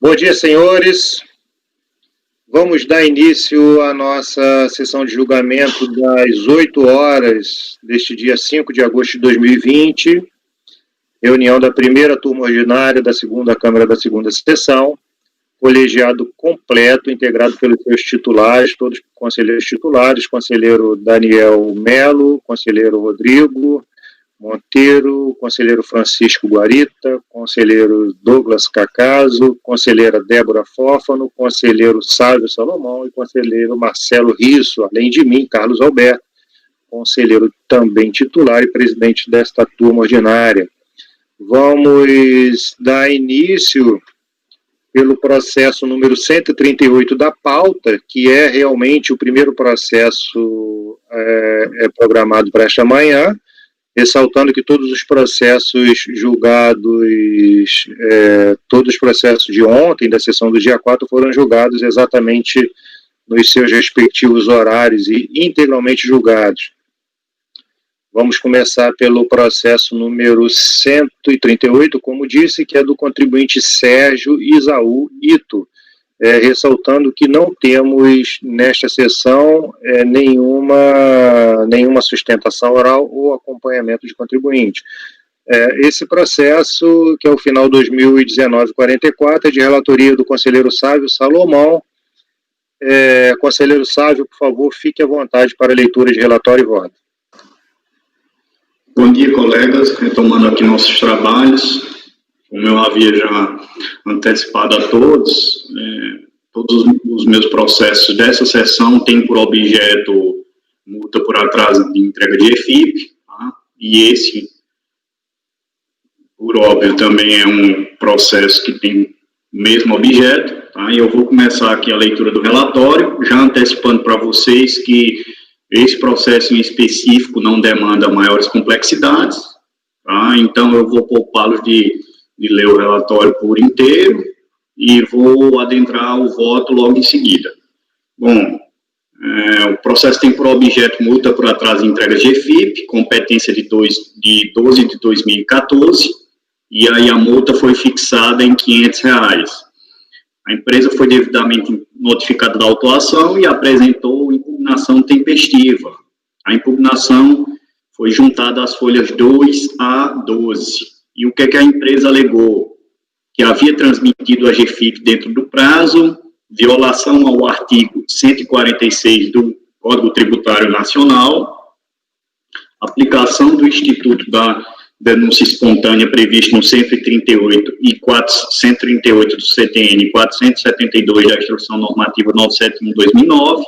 Bom dia, senhores. Vamos dar início à nossa sessão de julgamento das 8 horas deste dia 5 de agosto de 2020, reunião da primeira turma ordinária da segunda Câmara da segunda sessão, colegiado completo, integrado pelos seus titulares, todos conselheiros titulares, conselheiro Daniel Melo, conselheiro Rodrigo Monteiro, conselheiro Francisco Guarita, conselheiro Douglas Cacaso, conselheira Débora Fófano, conselheiro Sávio Salomão e conselheiro Marcelo Risso, além de mim, Carlos Alberto, conselheiro também titular e presidente desta turma ordinária. Vamos dar início pelo processo número 138 da pauta, que é realmente o primeiro processo programado para esta manhã, ressaltando que todos os processos julgados, todos os processos de ontem, da sessão do dia 4, foram julgados exatamente nos seus respectivos horários e integralmente julgados. Vamos começar pelo processo número 138, como disse, que é do contribuinte Sérgio Isaú Ito, ressaltando que não temos nesta sessão nenhuma sustentação oral ou acompanhamento de contribuinte. Esse processo, que é o final 2019-44, é de relatoria do conselheiro Sávio Salomão. Conselheiro Sávio, por favor, fique à vontade para a leitura de relatório e voto. Bom dia, colegas. Retomando aqui nossos trabalhos. Como eu havia já antecipado a todos, todos os meus processos dessa sessão têm por objeto multa por atraso de entrega de EFIP, tá? E esse, por óbvio, também é um processo que tem o mesmo objeto, tá? E eu vou começar aqui a leitura do relatório, já antecipando para vocês que esse processo em específico não demanda maiores complexidades, tá? Então eu vou poupá-los de ler o relatório por inteiro e vou adentrar o voto logo em seguida. Bom, o processo tem por objeto multa por atraso de entrega de EFIP, competência de 12 de 2014, e aí a multa foi fixada em R$500. A empresa foi devidamente notificada da autuação e apresentou impugnação tempestiva. A impugnação foi juntada às folhas 2 a 12. E o que é que a empresa alegou? Que havia transmitido a GFIP dentro do prazo, violação ao artigo 146 do Código Tributário Nacional, aplicação do Instituto da Denúncia Espontânea previsto no 138 e 138 do CTN 472 da Instrução Normativa 971/2009,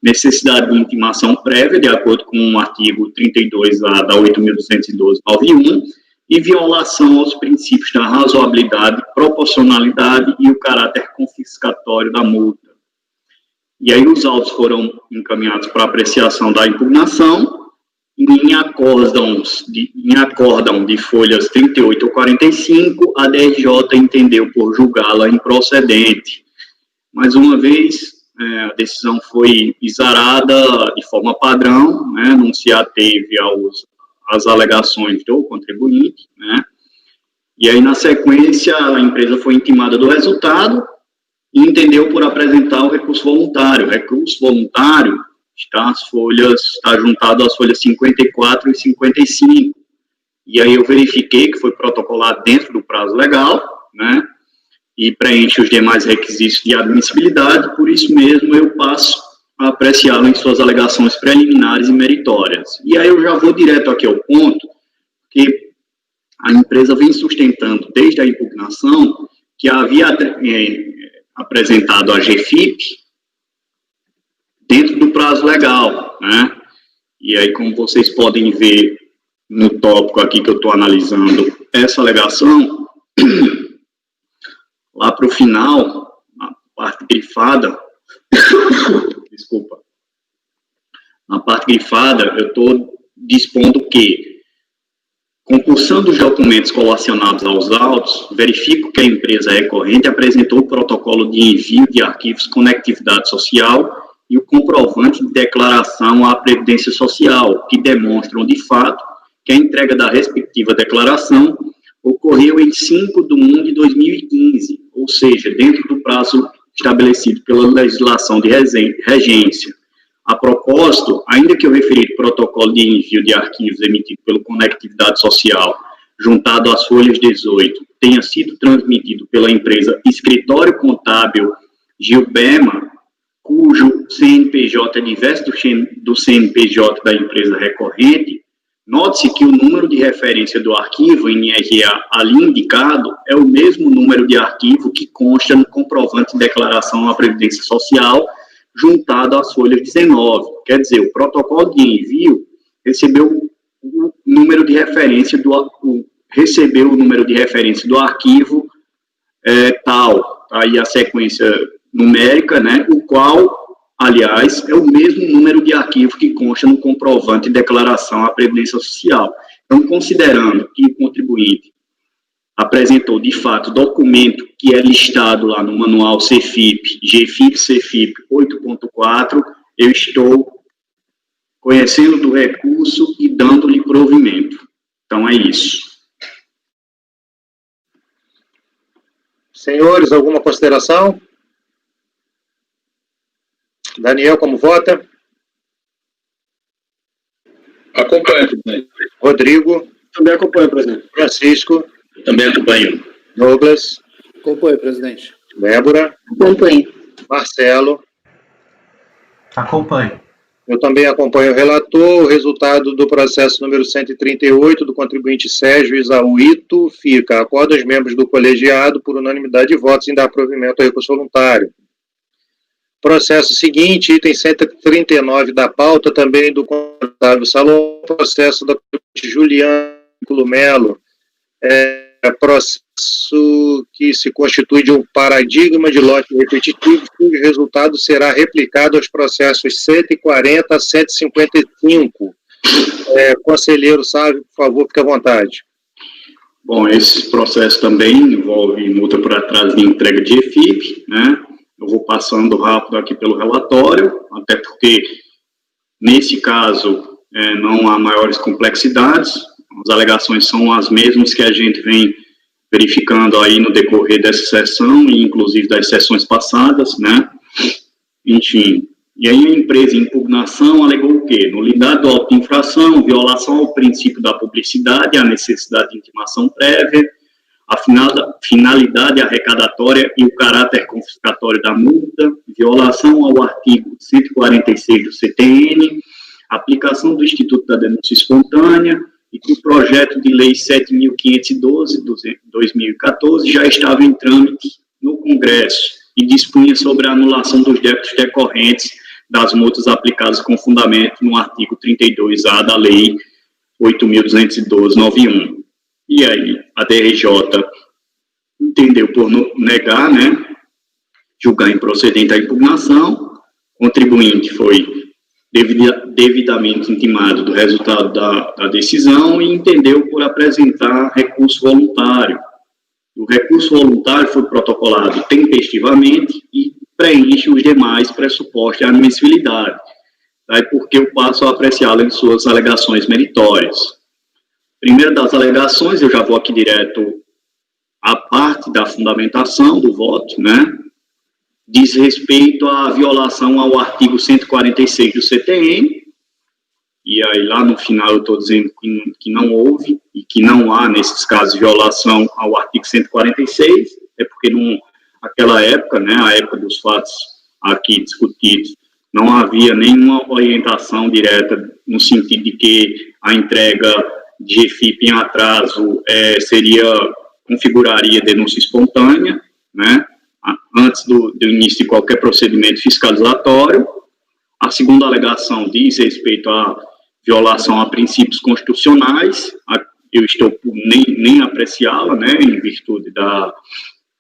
necessidade de intimação prévia, de acordo com o artigo 32A da 8.212/91, e violação aos princípios da razoabilidade, proporcionalidade e o caráter confiscatório da multa. E aí os autos foram encaminhados para apreciação da impugnação, em acórdão de folhas 38 ou 45, a DRJ entendeu por julgá-la improcedente. Mais uma vez, a decisão foi exarada de forma padrão, né, não se ateve às alegações do contribuinte, né? E aí, na sequência, a empresa foi intimada do resultado e entendeu por apresentar o recurso voluntário. O recurso voluntário está juntado às folhas 54 e 55. E aí eu verifiquei que foi protocolado dentro do prazo legal, né? E preenche os demais requisitos de admissibilidade, por isso mesmo eu passo a apreciá-lo em suas alegações preliminares e meritórias. E aí eu já vou direto aqui ao ponto, que a empresa vem sustentando desde a impugnação que havia apresentado a GFIP dentro do prazo legal, né? E aí, como vocês podem ver no tópico aqui que eu estou analisando essa alegação, lá para o final, na parte grifada, desculpa, na parte grifada, eu estou dispondo que, concursando os documentos colacionados aos autos, verifico que a empresa recorrente apresentou o protocolo de envio de arquivos conectividade social e o comprovante de declaração à Previdência Social, que demonstram, de fato, que a entrega da respectiva declaração ocorreu em 5/1/2015, ou seja, dentro do prazo estabelecido pela legislação de regência. A propósito, ainda que o referido protocolo de envio de arquivos emitido pelo Conectividade Social, juntado às folhas 18, tenha sido transmitido pela empresa Escritório Contábil Gilbema, cujo CNPJ é diverso do CNPJ da empresa recorrente, note-se que o número de referência do arquivo NRA ali indicado é o mesmo número de arquivo que consta no comprovante de declaração à Previdência Social, juntado às folhas 19. Quer dizer, o protocolo de envio recebeu o número de referência do arquivo tal, aí a sequência numérica, né, o qual, aliás, é o mesmo número de arquivo que consta no comprovante de declaração à Previdência Social. Então, considerando que o contribuinte apresentou, de fato, documento que é listado lá no manual CFIP, GFIP-CFIP 8.4, eu estou conhecendo do recurso e dando-lhe provimento. Então, é isso. Senhores, alguma consideração? Daniel, como vota? Acompanho, presidente. Rodrigo? Também acompanho, presidente. Francisco? Também acompanho. Douglas? Acompanho, presidente. Débora? Acompanho. Marcelo? Acompanho. Eu também acompanho o relator. O resultado do processo número 138 do contribuinte Sérgio Isaúito fica: acordo aos membros do colegiado por unanimidade de votos em dar provimento ao recurso voluntário. Processo seguinte, item 139 da pauta, também do Otávio Salom, processo da Juliana Melo, processo que se constitui de um paradigma de lote repetitivo, cujo resultado será replicado aos processos 140 a 155. Conselheiro Sávio, por favor, fique à vontade. Bom, esse processo também envolve multa por atraso de entrega de EFIP, né? Eu vou passando rápido aqui pelo relatório, até porque, nesse caso, não há maiores complexidades, as alegações são as mesmas que a gente vem verificando aí no decorrer dessa sessão, e inclusive das sessões passadas, né? Enfim, e aí a empresa em impugnação alegou o quê? Nulidade do auto de infração, violação ao princípio da publicidade, a necessidade de intimação prévia, a finalidade arrecadatória e o caráter confiscatório da multa, violação ao artigo 146 do CTN, aplicação do Instituto da Denúncia Espontânea, e que o projeto de lei 7.512, de 2014, já estava em trâmite no Congresso e dispunha sobre a anulação dos débitos decorrentes das multas aplicadas com fundamento no artigo 32A da Lei 8.212/91. E aí, a DRJ entendeu por negar, né, julgar improcedente a impugnação, o contribuinte foi devidamente intimado do resultado da decisão e entendeu por apresentar recurso voluntário. O recurso voluntário foi protocolado tempestivamente e preenche os demais pressupostos de admissibilidade. Daí porque eu passo a apreciá-lo em suas alegações meritórias. Primeiro das alegações, eu já vou aqui direto à parte da fundamentação do voto, né? Diz respeito à violação ao artigo 146 do CTN, e aí lá no final eu estou dizendo que não houve, e que não há, nesses casos, violação ao artigo 146, porque naquela época, né, a época dos fatos aqui discutidos, não havia nenhuma orientação direta no sentido de que a entrega de EFIP em atraso configuraria denúncia espontânea, né, antes do início de qualquer procedimento fiscalizatório. A segunda alegação diz respeito à violação a princípios constitucionais, eu estou por nem apreciá-la, né, em virtude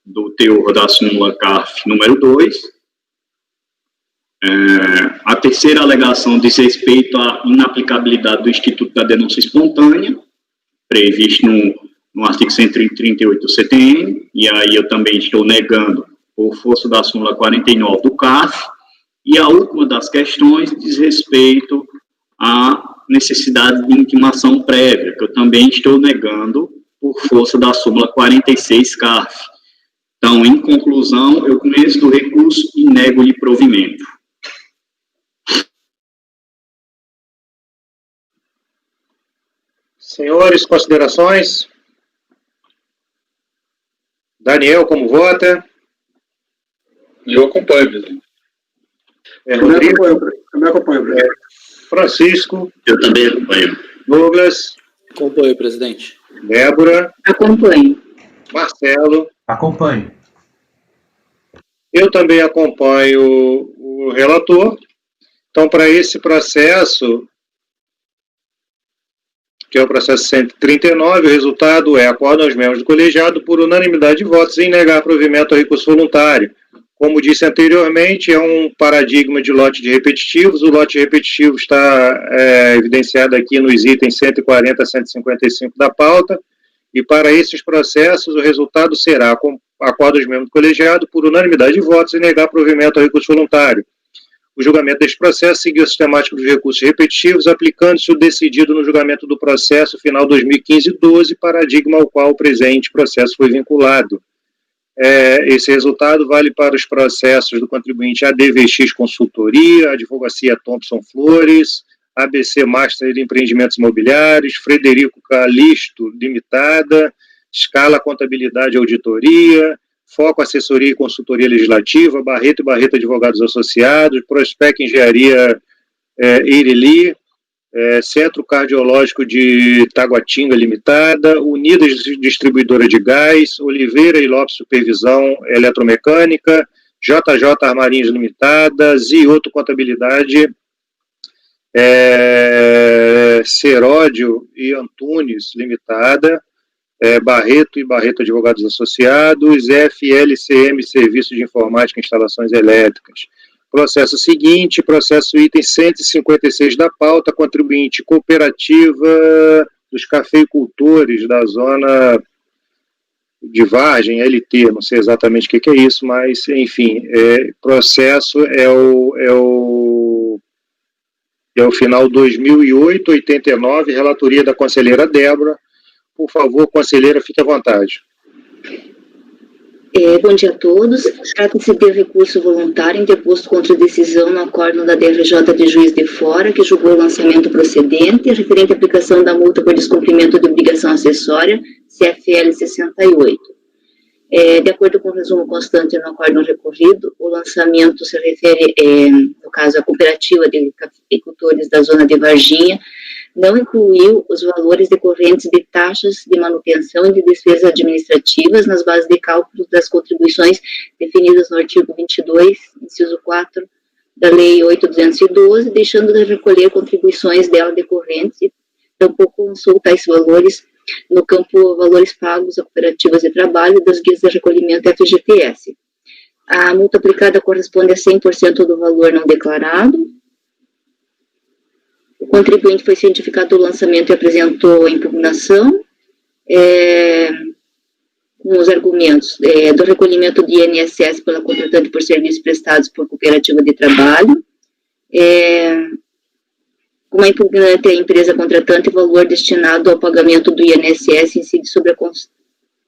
do teor da súmula CARF número 2. A terceira alegação diz respeito à inaplicabilidade do Instituto da Denúncia Espontânea, previsto no artigo 138 do CTN, e aí eu também estou negando por força da súmula 49 do CARF. E a última das questões diz respeito à necessidade de intimação prévia, que eu também estou negando por força da súmula 46 CARF. Então, em conclusão, eu conheço do recurso e nego-lhe provimento. Senhores, considerações? Daniel, como vota? Eu acompanho, presidente. Rodrigo? Também acompanho, presidente. Francisco? Eu também acompanho. Douglas? Acompanho, presidente. Débora? Acompanho. Marcelo? Acompanho. Eu também acompanho o relator. Então, para esse processo, que é o processo 139, o resultado é: acordam os membros do colegiado por unanimidade de votos em negar provimento ao recurso voluntário. Como disse anteriormente, é um paradigma de lote de repetitivos. O lote de repetitivos está evidenciado aqui nos itens 140 a 155 da pauta. E para esses processos, o resultado será: acordo os membros do colegiado por unanimidade de votos em negar provimento ao recurso voluntário. O julgamento deste processo seguiu a sistemática dos recursos repetitivos, aplicando-se o decidido no julgamento do processo final 2015-12, paradigma ao qual o presente processo foi vinculado. Esse resultado vale para os processos do contribuinte ADVX Consultoria, Advocacia Thompson Flores, ABC Master de Empreendimentos Imobiliários, Frederico Calisto Limitada, Scala Contabilidade e Auditoria, Foco Assessoria e Consultoria Legislativa, Barreto e Barreto Advogados Associados, Prospec Engenharia Ireli, Centro Cardiológico de Taguatinga Limitada, Unidas Distribuidora de Gás, Oliveira e Lopes Supervisão Eletromecânica, JJ Armarinhos Limitada, Zioto Contabilidade, Seródio e Antunes Limitada, Barreto e Barreto Advogados Associados, FLCM Serviço de Informática e Instalações Elétricas. Processo seguinte, processo item 156 da pauta, contribuinte cooperativa dos cafeicultores da zona de Vargem, LT, não sei exatamente o que é isso, mas, enfim, processo é o final 2008-89, relatoria da conselheira Débora. Por favor, conselheira, fique à vontade. Bom dia a todos. Trata-se de recurso voluntário interposto contra a decisão no acórdão da DRJ de Juiz de Fora, que julgou o lançamento procedente, referente à aplicação da multa por descumprimento de obrigação acessória, CFL 68. De acordo com o resumo constante no acórdão recorrido, o lançamento se refere, no caso, à cooperativa de cafeicultores da zona de Varginha, não incluiu os valores decorrentes de taxas de manutenção e de despesas administrativas nas bases de cálculo das contribuições definidas no artigo 22, inciso 4, da Lei 8.212, deixando de recolher contribuições dela decorrentes e tampouco consultar esses valores no campo valores pagos a cooperativas de trabalho das guias de recolhimento FGTS. A multa aplicada corresponde a 100% do valor não declarado. O contribuinte foi cientificado do lançamento e apresentou impugnação, com os argumentos do recolhimento de INSS pela contratante por serviços prestados por cooperativa de trabalho, como a impugnante a empresa contratante, o valor destinado ao pagamento do INSS incide sobre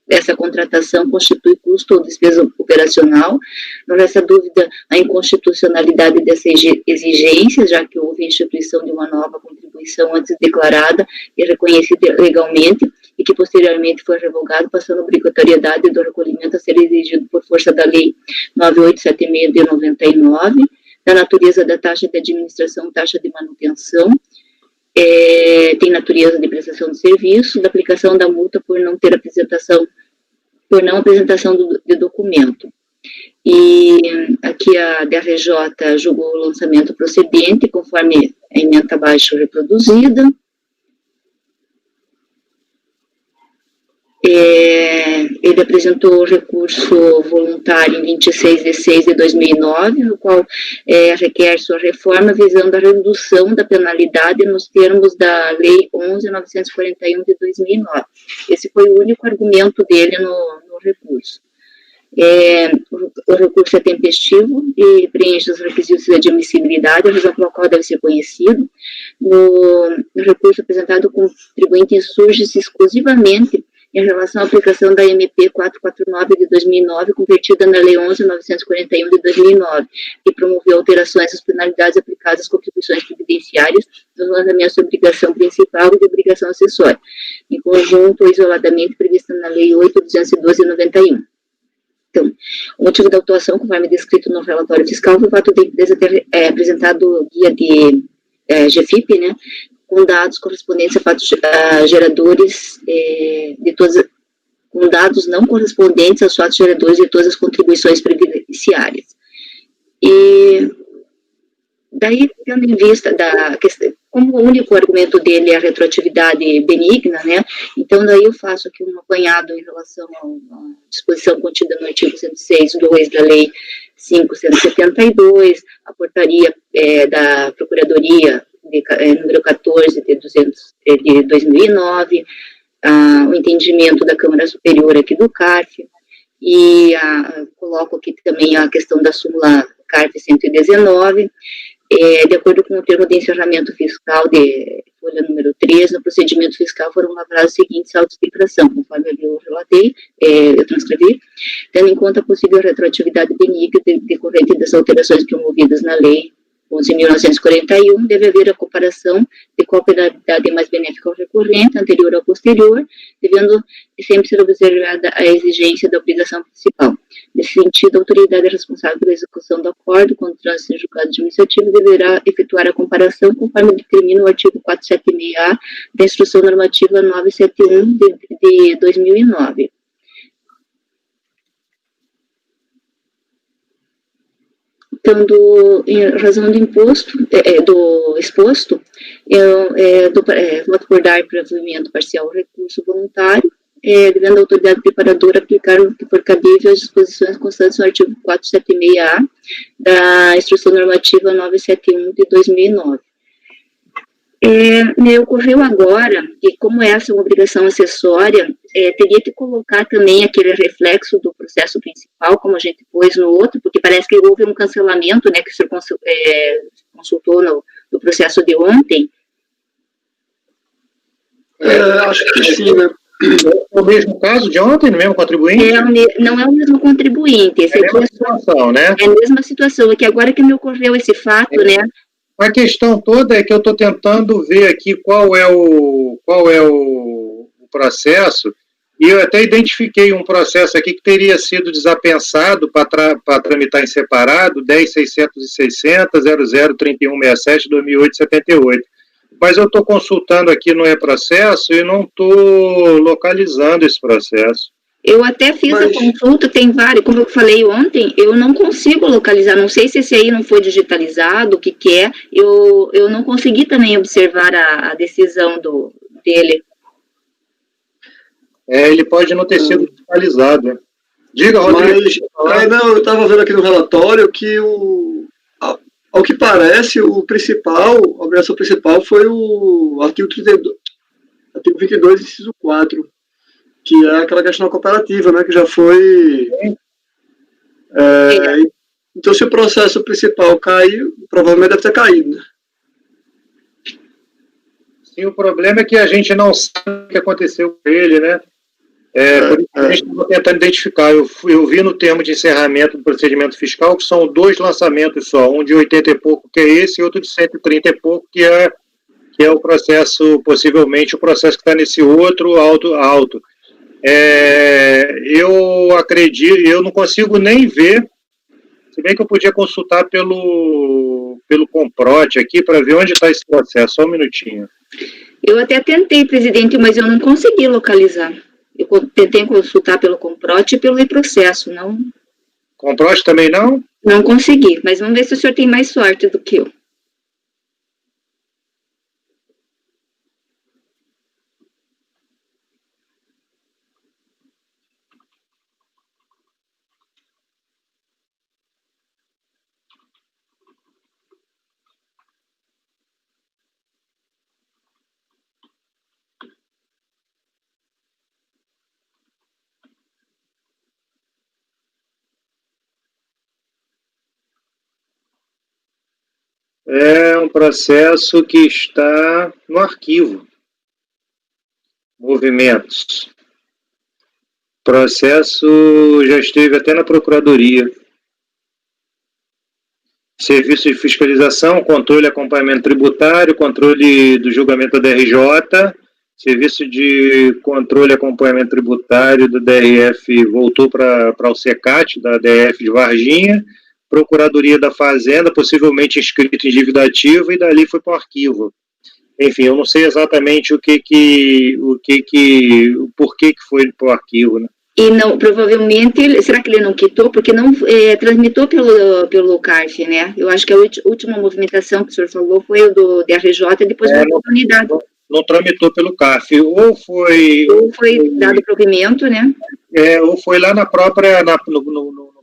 essa contratação constitui custo ou despesa operacional. Não resta dúvida a inconstitucionalidade dessa exigência, já que houve a instituição de uma nova contribuição antes declarada e reconhecida legalmente, e que posteriormente foi revogado, passando a obrigatoriedade do recolhimento a ser exigido por força da Lei 9876 de 99, da natureza da taxa de administração, taxa de manutenção, tem natureza de prestação de serviço, da aplicação da multa por não apresentação de documento. E aqui a DRJ julgou o lançamento procedente, conforme a ementa abaixo reproduzida. Ele apresentou o recurso voluntário em 26 de 6 de 2009, no qual requer sua reforma visando a redução da penalidade nos termos da Lei 11.941 de 2009. Esse foi o único argumento dele no recurso. O recurso é tempestivo e preenche os requisitos de admissibilidade, a razão pela qual deve ser conhecido. No recurso apresentado, o contribuinte insurge-se exclusivamente em relação à aplicação da MP 449 de 2009, convertida na Lei 11.941 de 2009, que promoveu alterações às penalidades aplicadas às contribuições previdenciárias nos mandamentos de obrigação principal e de obrigação acessória, em conjunto ou isoladamente prevista na Lei 8.212 de 91. Então, o motivo da autuação, conforme descrito no relatório fiscal, foi o fato da empresa ter apresentado o guia de GFIP, né, com dados correspondentes a fatos geradores de todas, com dados não correspondentes aos fatos geradores de todas as contribuições previdenciárias. E daí, tendo em vista da questão, como o único argumento dele é a retroatividade benigna, né, então daí eu faço aqui um apanhado em relação à disposição contida no artigo 106.2 da Lei 5.172, a portaria da Procuradoria número 14 de 2009, o entendimento da Câmara Superior aqui do CARF, e coloco aqui também a questão da súmula CARF 119, de acordo com o termo de encerramento fiscal de folha número 3, no procedimento fiscal foram lavrados os seguintes autos de infração, conforme eu relatei, eu transcrevi, tendo em conta a possível retroatividade benigna decorrente das alterações promovidas na Lei 11.941, deve haver a comparação de qual penalidade é mais benéfica ao recorrente, anterior ou posterior, devendo sempre ser observada a exigência da obrigação principal. Nesse sentido, a autoridade responsável pela execução do acordo com o trânsito em julgado administrativo deverá efetuar a comparação conforme determina o artigo 476A da Instrução Normativa 971 de 2009. Então, em razão do imposto, do exposto, voto por dar provimento parcial ao recurso voluntário, devendo a autoridade preparadora aplicar o que for cabível às disposições constantes no artigo 476A da Instrução Normativa 971 de 2009. Me ocorreu agora que, como essa é uma obrigação acessória, teria que colocar também aquele reflexo do processo principal, como a gente pôs no outro, porque parece que houve um cancelamento, né, que o senhor consultou no processo de ontem. Acho que sim, né? É o mesmo caso de ontem, no mesmo contribuinte? Não é o mesmo contribuinte. É a mesma situação, né? É a mesma situação, é que agora que me ocorreu esse fato, né? A questão toda é que eu estou tentando ver aqui qual é o processo, e eu até identifiquei um processo aqui que teria sido desapensado para tramitar em separado, 10.660, 003167, 2008-78. Mas eu estou consultando aqui no e-processo e não estou localizando esse processo. Eu até fiz a consulta, tem vários, como eu falei ontem, eu não consigo localizar, não sei se esse aí não foi digitalizado, o que é, eu não consegui também observar a decisão dele. Ele pode não ter sido digitalizado. Diga, Rodrigo. Não, eu estava vendo aqui no relatório que ao que parece, a obrigação principal foi o artigo 22, inciso 4, que é aquela questão cooperativa, né, que já foi... Então, se o processo principal caiu, provavelmente deve ter caído, né? Sim, o problema é que a gente não sabe o que aconteceu com ele, né? Por isso que a gente estava tentando identificar. Eu vi no termo de encerramento do procedimento fiscal que são 2 lançamentos só, um de 80 e pouco, que é esse, e outro de 130 e pouco, que é o processo, possivelmente, o processo que está nesse outro alto. Eu acredito, eu não consigo nem ver, se bem que eu podia consultar pelo Comprote aqui para ver onde está esse processo, só um minutinho. Eu até tentei, presidente, mas eu não consegui localizar. Eu tentei consultar pelo Comprote e pelo e-processo, não... Comprote também não? Não consegui, mas vamos ver se o senhor tem mais sorte do que eu. É um processo que está no arquivo. Movimentos. Processo já esteve até na Procuradoria. Serviço de fiscalização, controle e acompanhamento tributário, controle do julgamento da DRJ, serviço de controle e acompanhamento tributário do DRF voltou para o CECAT, da DRF de Varginha, Procuradoria da Fazenda, possivelmente inscrito em dívida ativa, e dali foi para o arquivo. Enfim, eu não sei exatamente o porquê que foi para o arquivo, né? E não, provavelmente, será que ele não quitou? Porque não transmitou pelo CARF, né? Eu acho que a última movimentação que o senhor falou foi o do DRJ e depois voltou para a unidade. Não tramitou pelo CARF, ou foi dado provimento, né? Ou foi lá no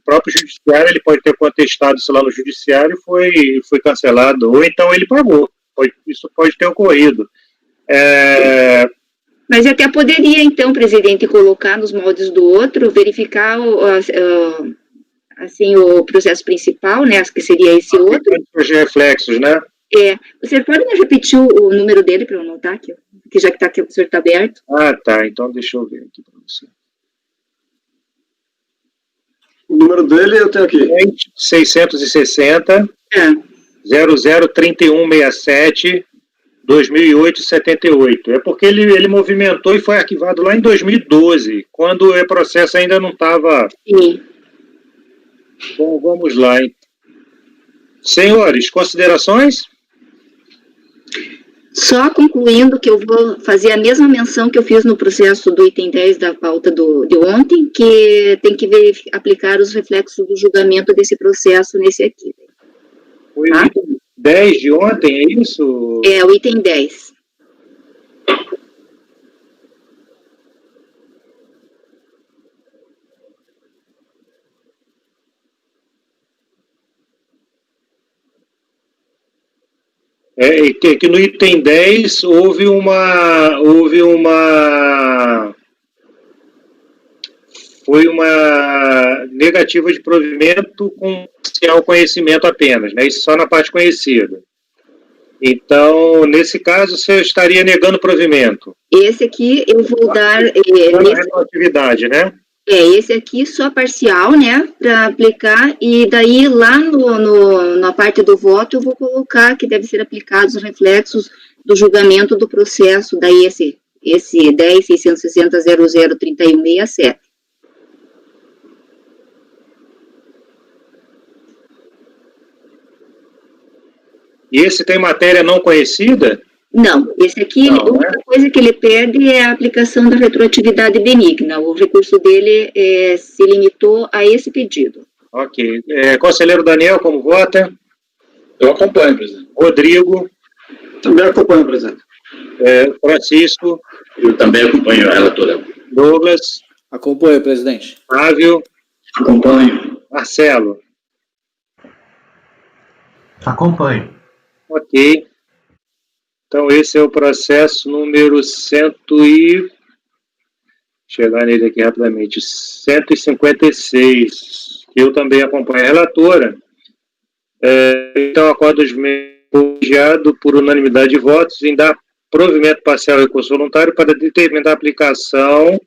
próprio judiciário, ele pode ter contestado isso lá no judiciário e foi cancelado, ou então ele pagou, isso pode ter ocorrido. Mas até poderia, então, presidente, colocar nos moldes do outro, verificar assim, o processo principal, né, que seria esse outro. Os reflexos, né? Você pode me repetir o número dele para eu anotar aqui, que já que tá aqui, o senhor está aberto? Ah, tá, então deixa eu ver aqui para você. O número dele eu tenho aqui. 660 003167 2008-78. É porque ele movimentou e foi arquivado lá em 2012, quando o processo ainda não estava... Sim. Bom, vamos lá. Senhores, considerações? Só concluindo que eu vou fazer a mesma menção que eu fiz no processo do item 10 da pauta de ontem, que tem que aplicar os reflexos do julgamento desse processo nesse aqui. Foi o item 10 de ontem, é isso? É, o item 10. Que no item 10 houve uma negativa de provimento com parcial conhecimento apenas, né? Isso só na parte conhecida. Então, nesse caso, você estaria negando provimento. Esse aqui eu vou dar... retroatividade, né? Esse aqui só parcial, né, para aplicar, e daí lá na parte do voto eu vou colocar que deve ser aplicados os reflexos do julgamento do processo, daí esse 10.660.003167. E esse tem matéria não conhecida? Não, esse aqui, não, a única coisa que ele perde é a aplicação da retroatividade benigna. O recurso dele se limitou a esse pedido. Ok. Conselheiro Daniel, como vota? Eu acompanho, presidente. Rodrigo? Também acompanho, presidente. Francisco? Eu também acompanho a relatora. Douglas? Acompanho, presidente. Flávio? Acompanho. Marcelo? Acompanho. Ok. Então, esse é o processo número 100 chegar nele aqui rapidamente, 156, que eu também acompanho a relatora. Então, acordo os membros por unanimidade de votos em dar provimento parcial ao recurso voluntário para determinar a aplicação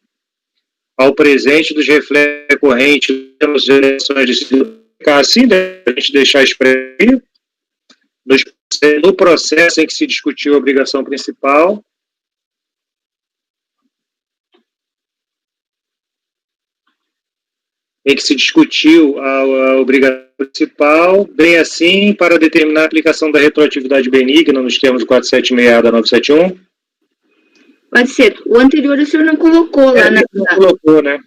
ao presente dos reflexos recorrentes das eleições de assim, a gente deixar expresso no processo em que se discutiu a obrigação principal, a obrigação principal, bem assim, para determinar a aplicação da retroatividade benigna nos termos do 476 da 971. Pode ser. O anterior o senhor não colocou lá na... Não colocou, né?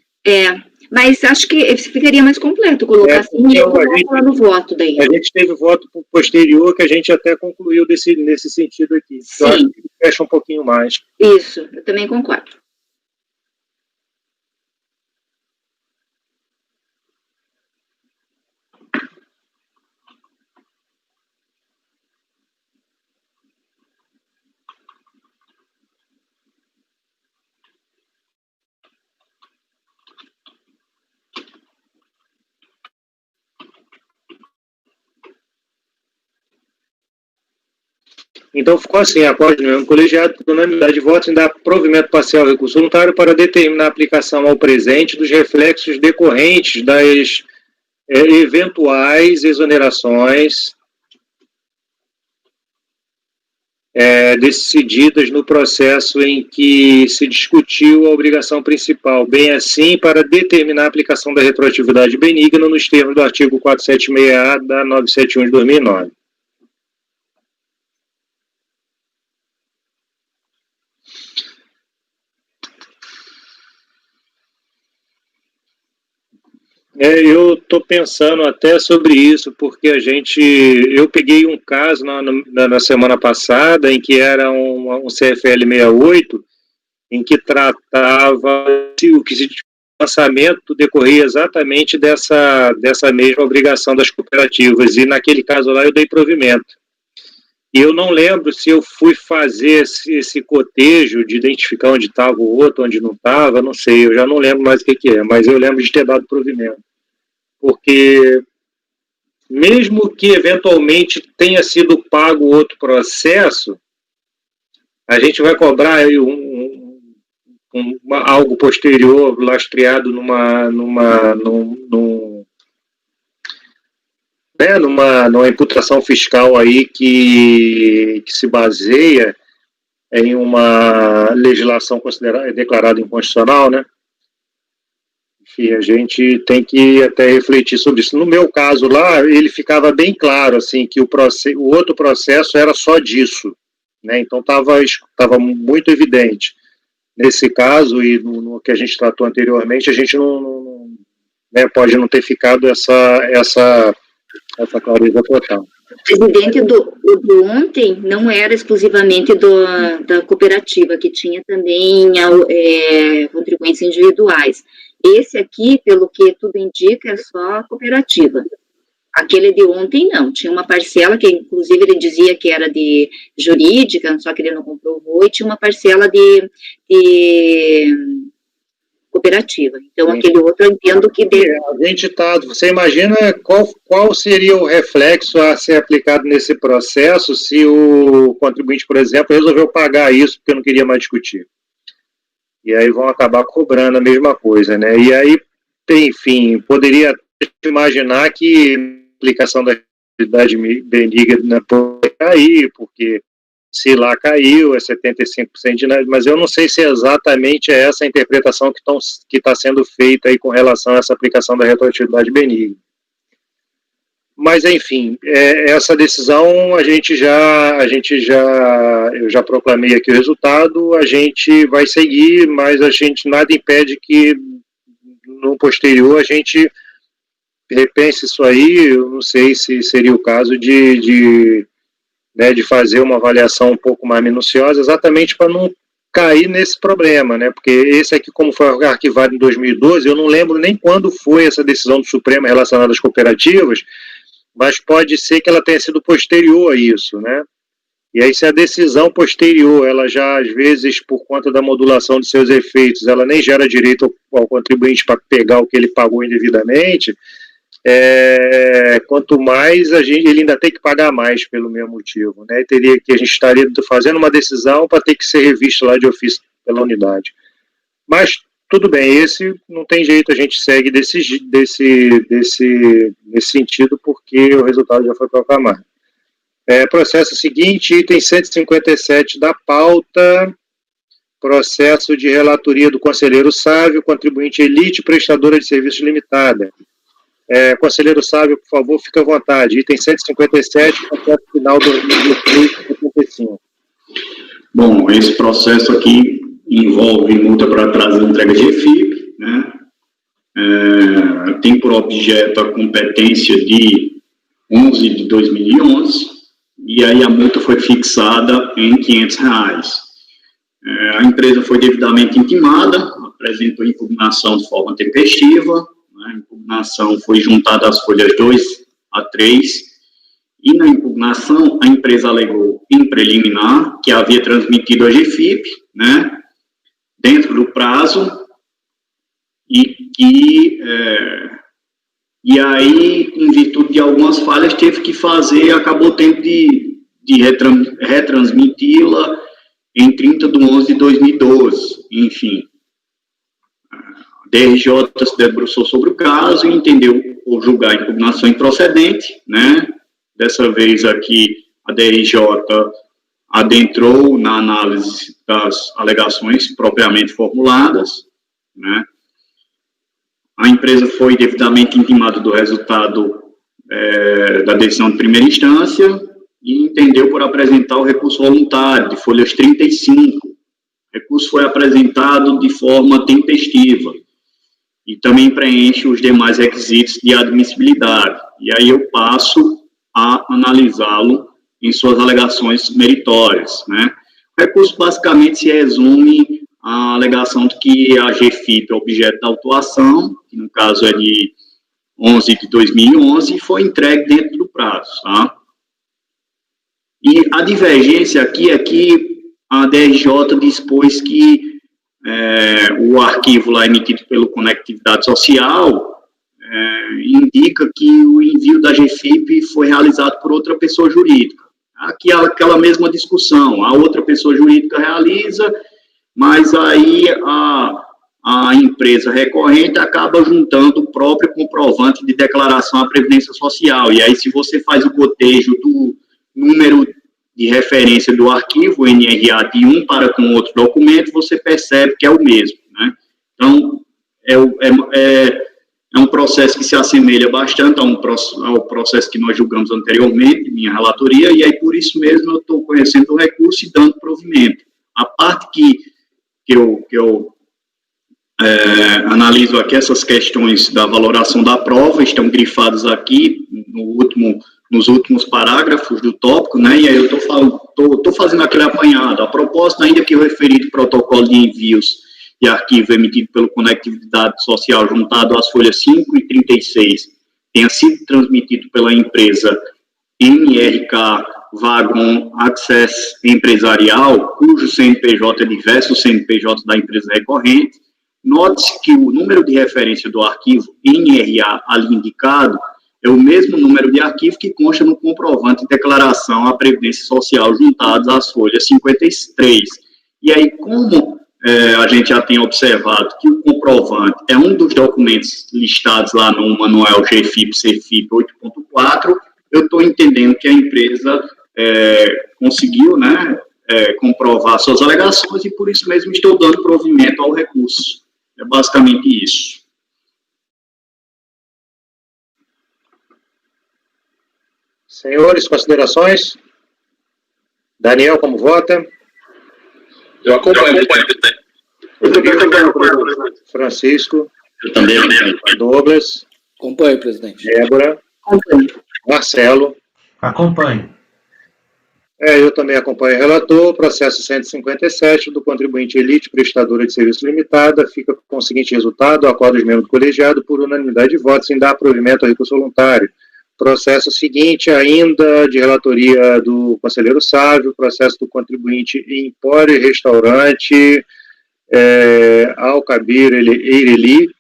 Mas acho que ficaria mais completo colocar assim e eu coloco lá no voto daí. A gente teve voto posterior que a gente até concluiu nesse sentido aqui. Sim. Eu acho que fecha um pouquinho mais. Isso, eu também concordo. Então ficou assim, acorde no mesmo colegiado, por unanimidade de votos, em dar provimento parcial ao recurso voluntário para determinar a aplicação ao presente dos reflexos decorrentes das eventuais exonerações decididas no processo em que se discutiu a obrigação principal, bem assim para determinar a aplicação da retroatividade benigna nos termos do artigo 476-A da 971 de 2009. Eu estou pensando até sobre isso, porque eu peguei um caso na semana passada, em que era um CFL 68, em que tratava o que o lançamento decorria exatamente dessa mesma obrigação das cooperativas, e naquele caso lá eu dei provimento. E eu não lembro se eu fui fazer esse cotejo de identificar onde estava o outro, onde não estava, não sei, eu já não lembro mais o que é, mas eu lembro de ter dado provimento. Porque mesmo que eventualmente tenha sido pago outro processo, a gente vai cobrar aí algo posterior, lastreado numa imputação fiscal aí que se baseia em uma legislação declarada inconstitucional, né? Enfim, a gente tem que até refletir sobre isso. No meu caso lá, ele ficava bem claro, assim, que o outro processo era só disso, né? Então estava muito evidente. Nesse caso, e no que a gente tratou anteriormente, a gente pode não ter ficado essa clareza total. Presidente, do ontem não era exclusivamente da cooperativa, que tinha também contribuintes individuais. Esse aqui, pelo que tudo indica, é só a cooperativa. Aquele de ontem não, tinha uma parcela que inclusive ele dizia que era de jurídica, só que ele não comprovou, e tinha uma parcela de cooperativa. Então, aquele outro eu entendo que... A gente você imagina qual seria o reflexo a ser aplicado nesse processo se o contribuinte, por exemplo, resolveu pagar isso porque não queria mais discutir. E aí vão acabar cobrando a mesma coisa, né? E aí, enfim, poderia imaginar que a aplicação da atividade benigna pode cair, porque se lá caiu, é 75% de nada, mas eu não sei se é exatamente essa a interpretação que está sendo feita aí com relação a essa aplicação da retroatividade benigna. Mas, enfim, essa decisão eu já proclamei aqui o resultado, a gente vai seguir, mas nada impede que no posterior a gente repense isso aí. Eu não sei se seria o caso de fazer uma avaliação um pouco mais minuciosa, exatamente para não cair nesse problema, né? Porque esse aqui, como foi arquivado em 2012, eu não lembro nem quando foi essa decisão do Supremo relacionada às cooperativas, mas pode ser que ela tenha sido posterior a isso, né? E aí, se a decisão posterior, ela já, às vezes, por conta da modulação de seus efeitos, ela nem gera direito ao contribuinte para pegar o que ele pagou indevidamente, quanto mais ele ainda tem que pagar mais pelo mesmo motivo, né? A gente estaria fazendo uma decisão para ter que ser revista lá de ofício pela unidade. Mas tudo bem, esse não tem jeito, a gente segue nesse sentido, porque o resultado já foi proclamado. Processo seguinte, item 157 da pauta, processo de relatoria do conselheiro Sávio, contribuinte Elite Prestadora de Serviços Limitada. Conselheiro Sávio, por favor, fique à vontade. Item 157, processo final 2023-75. Bom, esse processo aqui envolve multa para atraso de entrega de EFIP, né? Tem por objeto a competência de 11 de 2011, e aí a multa foi fixada em R$500. A empresa foi devidamente intimada, apresentou impugnação de forma tempestiva, a impugnação foi juntada às folhas 2 a 3, e na impugnação a empresa alegou em preliminar que havia transmitido a GFIP, né, dentro do prazo, e aí, em virtude de algumas falhas, acabou tendo de de retransmiti-la em 30/11/2012, enfim. A DRJ se debruçou sobre o caso e entendeu por julgar a impugnação improcedente, né? Dessa vez aqui, a DRJ adentrou na análise das alegações propriamente formuladas, né? A empresa foi devidamente intimada do resultado da decisão de primeira instância e entendeu por apresentar o recurso voluntário, de folhas 35. O recurso foi apresentado de forma tempestiva e também preenche os demais requisitos de admissibilidade. E aí eu passo a analisá-lo em suas alegações meritórias, né? O recurso basicamente se resume à alegação de que a GFIP é objeto da autuação, que no caso é de 11/2011, e foi entregue dentro do prazo, tá? E a divergência aqui é que a DRJ dispôs que o arquivo lá emitido pelo Conectividade Social indica que o envio da GFIP foi realizado por outra pessoa jurídica. Aqui é aquela mesma discussão, a outra pessoa jurídica realiza, mas aí a empresa recorrente acaba juntando o próprio comprovante de declaração à Previdência Social, e aí se você faz o cotejo do número de referência do arquivo, o NRA, de um para com outro documento, você percebe que é o mesmo, né? Então, é um processo que se assemelha bastante ao processo que nós julgamos anteriormente, minha relatoria, e aí por isso mesmo eu estou conhecendo o recurso e dando provimento. A parte que eu analiso aqui, essas questões da valoração da prova, estão grifadas aqui nos últimos parágrafos do tópico, né, e aí eu estou fazendo aquele apanhado. A propósito, ainda que o referido protocolo de envios de arquivo emitido pelo Conectividade Social juntado às folhas 5 e 36 tenha sido transmitido pela empresa MRK Wagon Access Empresarial, cujo CNPJ é diverso do CNPJ da empresa recorrente, note-se que o número de referência do arquivo NRA ali indicado é o mesmo número de arquivo que consta no comprovante de declaração à Previdência Social juntados às folhas 53. E aí, como a gente já tem observado que o comprovante é um dos documentos listados lá no manual GFIP-CFIP 8.4, eu estou entendendo que a empresa conseguiu, né, comprovar suas alegações e por isso mesmo estou dando provimento ao recurso. É basicamente isso. Senhores, considerações? Daniel, como vota? Eu acompanho, presidente. Eu também acompanho, presidente. Francisco? Eu também. Douglas? Acompanho, presidente. Débora? Acompanho. Marcelo? Acompanho. Eu também acompanho o relator. Processo 157 do contribuinte Elite Prestadora de Serviço Limitada fica com o seguinte resultado: acordo os membros do colegiado por unanimidade de votos em dar provimento ao recurso voluntário. Processo seguinte, ainda de relatoria do conselheiro Sávio, processo do contribuinte Empório e Restaurante Alcabir Eireli,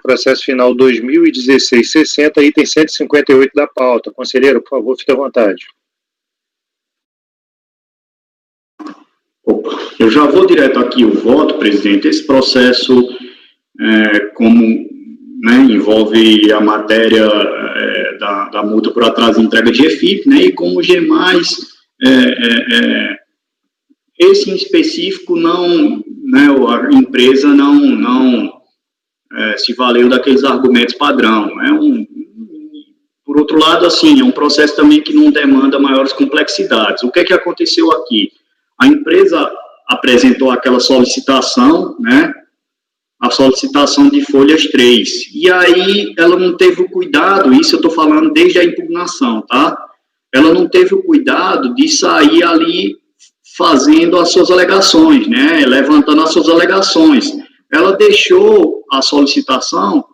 processo final 2016-60, item 158 da pauta. Conselheiro, por favor, fique à vontade. Eu já vou direto aqui o voto, presidente. Esse processo, como envolve a matéria da multa por atraso de entrega de GFIP, né, e como os demais, esse em específico não, né, a empresa não se valeu daqueles argumentos padrão. Por outro lado, assim, é um processo também que não demanda maiores complexidades. O que é que aconteceu aqui? A empresa apresentou aquela solicitação, né, a solicitação de folhas 3, e aí ela não teve o cuidado, isso eu estou falando desde a impugnação, tá? Ela não teve o cuidado de sair ali fazendo as suas alegações, né, levantando as suas alegações. Ela deixou a solicitação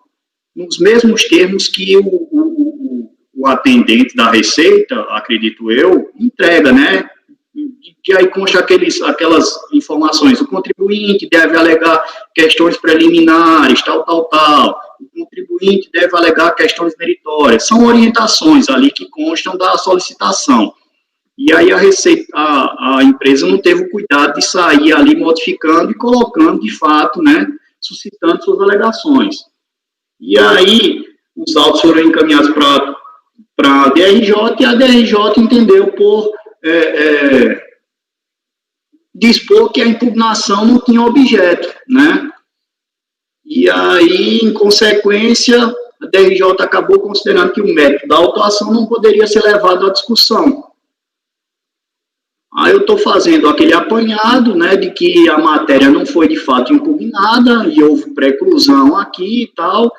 nos mesmos termos que o atendente da Receita, acredito eu, entrega, né? Que aí consta aquelas informações. O contribuinte deve alegar questões preliminares, tal. O contribuinte deve alegar questões meritórias. São orientações ali que constam da solicitação. e aí a empresa não teve o cuidado de sair ali modificando e colocando, de fato, né, suscitando suas alegações. E aí, os autos foram encaminhados para a DRJ, e a DRJ entendeu por dispor que a impugnação não tinha objeto, né? E aí, em consequência, a DRJ acabou considerando que o mérito da autuação não poderia ser levado à discussão. Aí eu estou fazendo aquele apanhado, né, de que a matéria não foi de fato impugnada, e houve preclusão aqui e tal,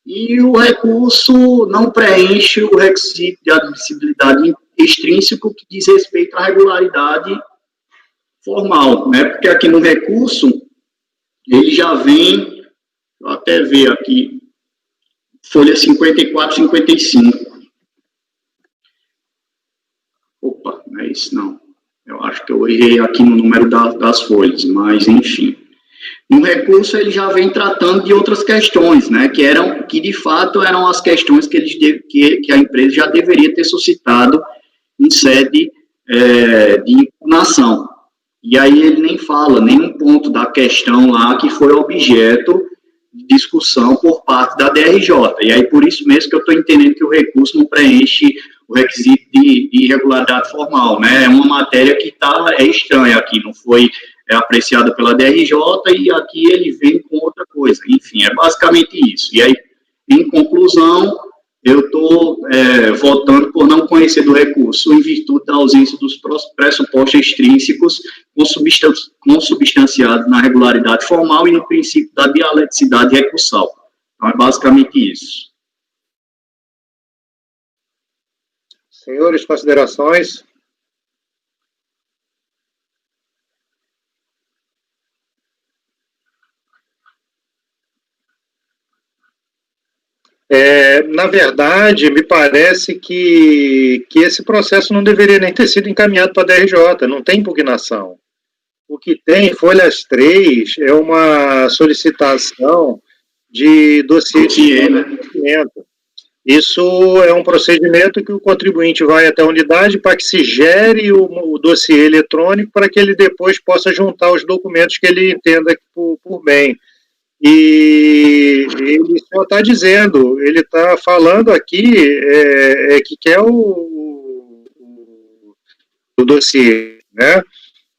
e o recurso não preenche o requisito de admissibilidade extrínseco que diz respeito à regularidade formal, né, porque aqui no recurso, ele já vem, vou até ver aqui, folha 54, 55. Opa, não é isso não. Eu acho que eu errei aqui no número das folhas, mas enfim. No recurso, ele já vem tratando de outras questões, né, que de fato eram as questões que a empresa já deveria ter suscitado em sede de impugnação. E aí ele nem fala nenhum ponto da questão lá que foi objeto de discussão por parte da DRJ. E aí por isso mesmo que eu estou entendendo que o recurso não preenche o requisito de irregularidade formal, né? É uma matéria que é estranha aqui, não foi apreciada pela DRJ, e aqui ele vem com outra coisa. Enfim, é basicamente isso. E aí, em conclusão, eu estou votando por não conhecer do recurso em virtude da ausência dos pressupostos extrínsecos consubstanciados na regularidade formal e no princípio da dialeticidade recursal. Então, é basicamente isso. Senhores, considerações? Na verdade, me parece que esse processo não deveria nem ter sido encaminhado para a DRJ, não tem impugnação. O que tem, folhas 3, é uma solicitação de dossiê de conhecimento. Isso é um procedimento que o contribuinte vai até a unidade para que se gere o dossiê eletrônico para que ele depois possa juntar os documentos que ele entenda por bem. E ele só está dizendo, ele está falando aqui que quer o dossiê, né?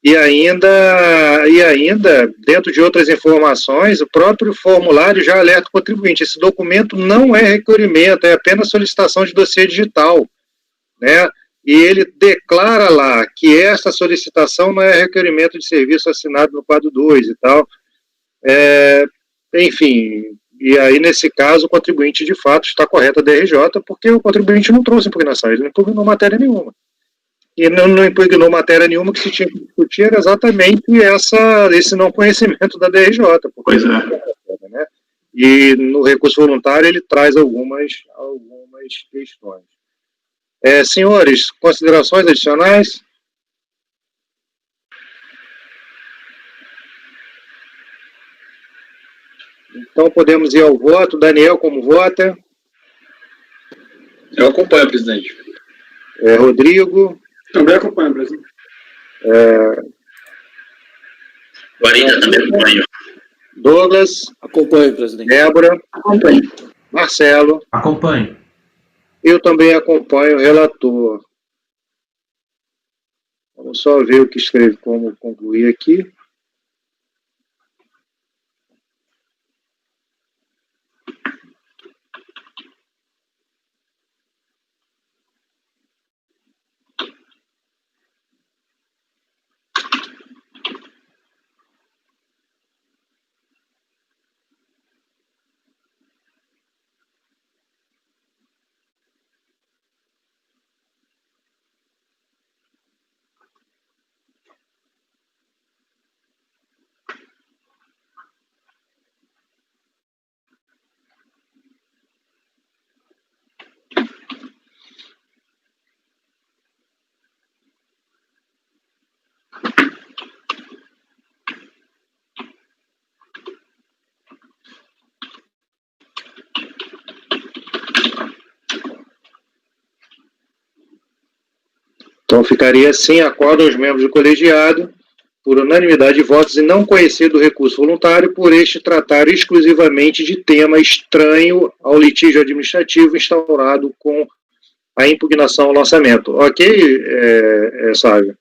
E ainda, dentro de outras informações, o próprio formulário já alerta o contribuinte, esse documento não é requerimento, é apenas solicitação de dossiê digital, né? E ele declara lá que essa solicitação não é requerimento de serviço assinado no quadro 2 e tal. Enfim, e aí nesse caso o contribuinte de fato está correto a DRJ, porque o contribuinte não trouxe impugnação, ele não impugnou matéria nenhuma. E não impugnou matéria nenhuma, que se tinha que discutir era exatamente esse não conhecimento da DRJ. Pois é. Né? E no recurso voluntário ele traz algumas questões. Senhores, considerações adicionais? Então podemos ir ao voto. Daniel, como vota? Eu acompanho, presidente. Rodrigo? Também acompanho, presidente. Guarida também acompanho. Douglas? Acompanho, presidente. Débora? Acompanho. Marcelo? Acompanho. Eu também acompanho o relator. Vamos só ver o que escreve, como concluir aqui. Então ficaria assim: acordam os membros do colegiado, por unanimidade de votos, e não conhecer do recurso voluntário, por este tratar exclusivamente de tema estranho ao litígio administrativo instaurado com a impugnação ao lançamento. Ok, Sávio?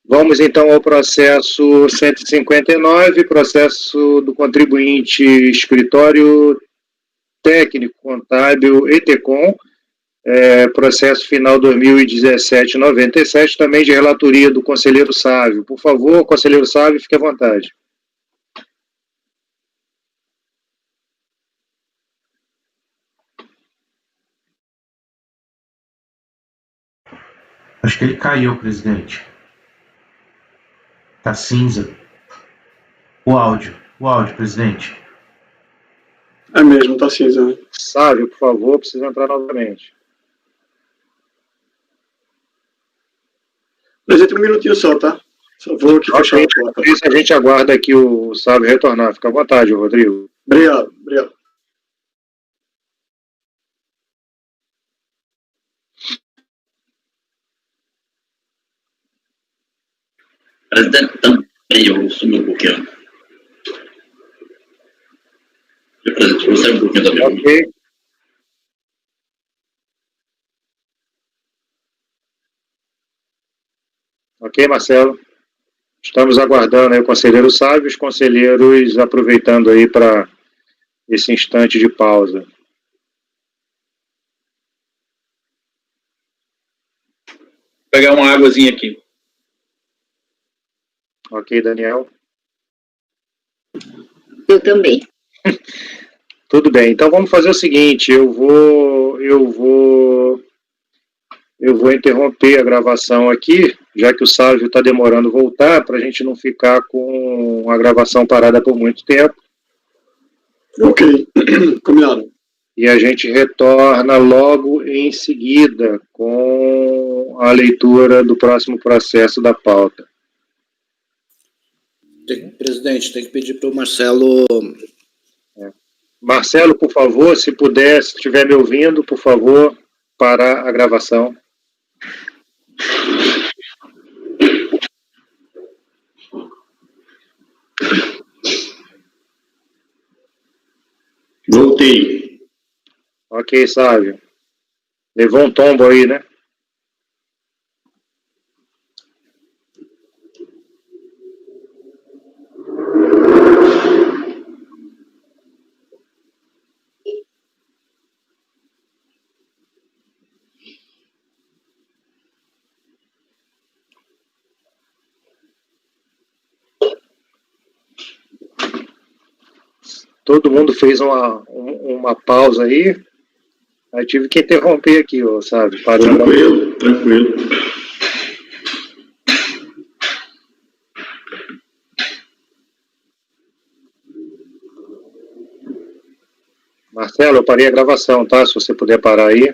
Vamos então ao processo 159, processo do contribuinte Escritório Técnico Contábil ETECOM, processo final 2017-97, também de relatoria do conselheiro Sávio. Por favor, conselheiro Sávio, fique à vontade. Acho que ele caiu, presidente. Tá cinza. O áudio, presidente. É mesmo, tá cinza. Né? Sávio, por favor, precisa entrar novamente. Presidente, um minutinho só, tá? Só vou aqui fechar a porta. Isso, a gente aguarda aqui o Sávio retornar. Fica à vontade, Rodrigo. Obrigado. Presidente, também eu sumi um pouquinho. Presidente, eu saio um pouquinho também. Ok. Ok, Marcelo. Estamos aguardando aí o conselheiro Sávio, os conselheiros aproveitando aí para esse instante de pausa. Vou pegar uma águazinha aqui. Ok, Daniel. Eu também. Tudo bem. Então vamos fazer o seguinte, eu vou interromper a gravação aqui, já que o Sávio está demorando voltar, para a gente não ficar com a gravação parada por muito tempo. Ok, combinado. E a gente retorna logo em seguida com a leitura do próximo processo da pauta. Presidente, tem que pedir para o Marcelo... Marcelo, por favor, se puder, se estiver me ouvindo, por favor, parar a gravação. Voltei. Ok, Sávio. Levou um tombo aí, né? Todo mundo fez uma pausa aí tive que interromper aqui, sabe? Parando. Tranquilo. Marcelo, eu parei a gravação, tá? Se você puder parar aí.